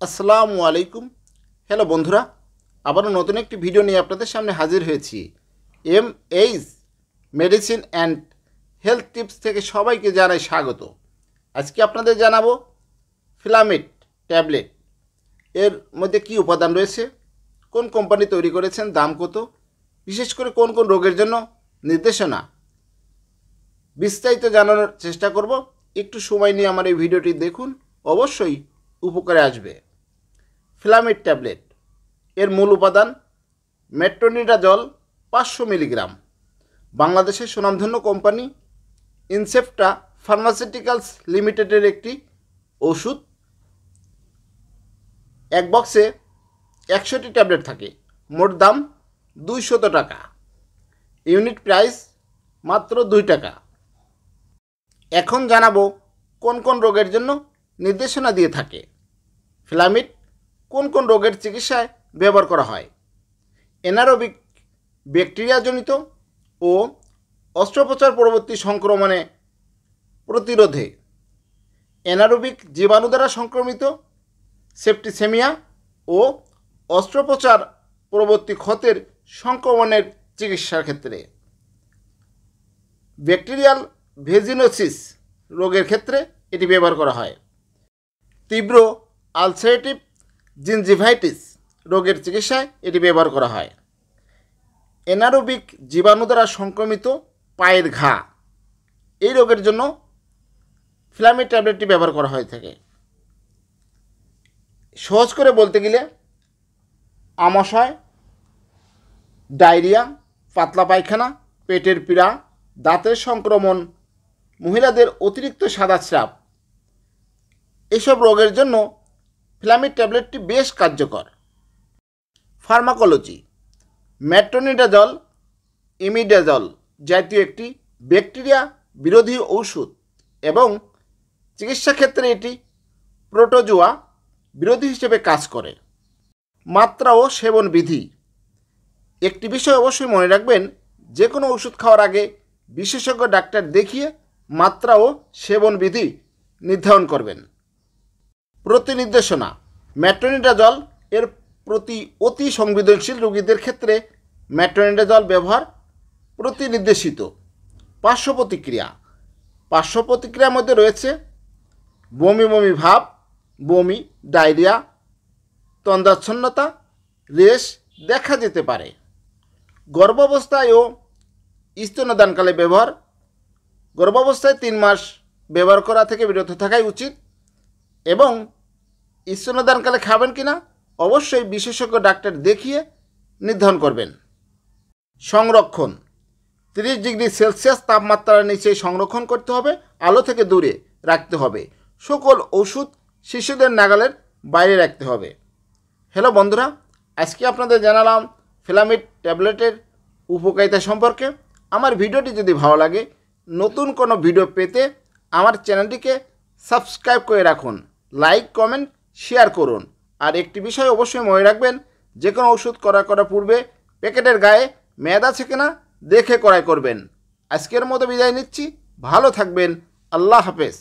আসসালামু আলাইকুম। হ্যালো বন্ধুরা, আবারও নতুন একটি ভিডিও নিয়ে আপনাদের সামনে হাজির হয়েছি। MH medicine and health tips থেকে সবাইকে জানাই স্বাগত। আজকে আপনাদের জানাবো ফিলামেট ট্যাবলেট। এর মধ্যে কি উপাদান রয়েছে, কোন কোম্পানি তৈরি করেছেন, দাম কত, বিশেষ করে কোন কোন রোগের জন্য নির্দেশনা, বিস্তারিত জানানোর চেষ্টা করব। একটু সময় নিয়ে আমার এই ভিডিওটি দেখুন, অবশ্যই উপকারে আসবে। ফিলামেট ট্যাবলেট এর মূল উপাদান মেট্রোনিডাজল 500 মিলিগ্রাম। বাংলাদেশের সুনামধন্য কোম্পানি ইনসেপ্টা ফার্মাসিউটিক্যালস লিমিটেডের একটি ওষুধ। এক বক্সে 100টি ট্যাবলেট থাকে। মোট দাম 200 টাকা। ইউনিট প্রাইস মাত্র 2 টাকা। এখন জানাবো কোন কোন রোগের জন্য নির্দেশনা দিয়ে থাকে। ফিলামেট কোন কোন রোগের চিকিৎসায় ব্যবহার করা হয়? এনারোবিক ব্যাকটেরিয়াজনিত ও অস্ত্রোপচার পরবর্তী সংক্রমণে প্রতিরোধে, এনারোবিক জীবাণু দ্বারা সংক্রমিত সেপ্টিসেমিয়া ও অস্ত্রোপচার পরবর্তী ক্ষতের সংক্রমণের চিকিৎসার ক্ষেত্রে, ব্যাকটেরিয়াল ভেজিনোসিস রোগের ক্ষেত্রে এটি ব্যবহার করা হয়। তীব্র আলসারেটিভ জিনজিভাইটিস রোগের চিকিৎসায় এটি ব্যবহার করা হয়। এনারোবিক জীবাণু দ্বারা সংক্রমিত পায়ের ঘা, এই রোগের জন্য ফিলামেট ট্যাবলেটটি ব্যবহার করা হয়ে থাকে। সহজ করে বলতে গেলে আমাশয়, ডায়রিয়া, পাতলা পায়খানা, পেটের পীড়া, দাঁতের সংক্রমণ, মহিলাদের অতিরিক্ত সাদা স্রাব, এসব রোগের জন্য ফিলামেট ট্যাবলেটটি বেশ কার্যকর। ফার্মাকোলজি, মেট্রোনিডাজল ইমিডাজল জাতীয় একটি ব্যাকটেরিয়া বিরোধী ঔষধ এবং চিকিৎসা ক্ষেত্রে এটি প্রোটোজোয়া বিরোধী হিসেবে কাজ করে। মাত্রা ও সেবন বিধি, একটি বিষয় অবশ্যই মনে রাখবেন, যে কোনো ওষুধ খাওয়ার আগে বিশেষজ্ঞ ডাক্তার দেখিয়ে মাত্রা ও সেবন বিধি নির্ধারণ করবেন। প্রতি নির্দেশনা, মেট্রোনিডাজল এর প্রতি অতি সংবেদনশীল রোগীদের ক্ষেত্রে মেট্রোনিডাজল ব্যবহার প্রতি নির্দেশিত। পার্শ্ব প্রতিক্রিয়া, পার্শ্ব প্রতিক্রিয়ার মধ্যে রয়েছে বমি বমি ভাব, বমি, ডায়রিয়া, তন্দ্রাচ্ছন্নতা, রেশ দেখা যেতে পারে। গর্ভাবস্থায় ও স্তন্যদানকালে ব্যবহার, গর্ভাবস্থায় 3 মাস ব্যবহার করা থেকে বিরত থাকাই উচিত এবং স্তন্যদানকালে খাবেন কিনা অবশ্যই বিশেষজ্ঞ ডাক্তার দেখিয়ে নির্ধারণ করবেন। সংরক্ষণ, 30 ডিগ্রি সেলসিয়াস তাপমাত্রার নিচে সংরক্ষণ করতে হবে, আলো থেকে দূরে রাখতে হবে, সকল ওষুধ শিশুদের নাগালের বাইরে রাখতে হবে। হ্যালো বন্ধুরা, আজকে আপনাদের জানালাম ফিলামেট ট্যাবলেটের উপকারিতা সম্পর্কে। আমার ভিডিওটি যদি ভালো লাগে, নতুন কোনো ভিডিও পেতে আমার চ্যানেলটিকে সাবস্ক্রাইব করে রাখুন, লাইক, কমেন্ট, শেয়ার করুন। আর একটি বিষয় অবশ্যই মনে রাখবেন, যে কোনো ওষুধ ক্রয় করার পূর্বে প্যাকেটের গায়ে মেয়াদ আছে কিনা দেখে ক্রয় করবেন। আজকের মতো বিদায় নিচ্ছি, ভালো থাকবেন, আল্লাহ হাফেজ।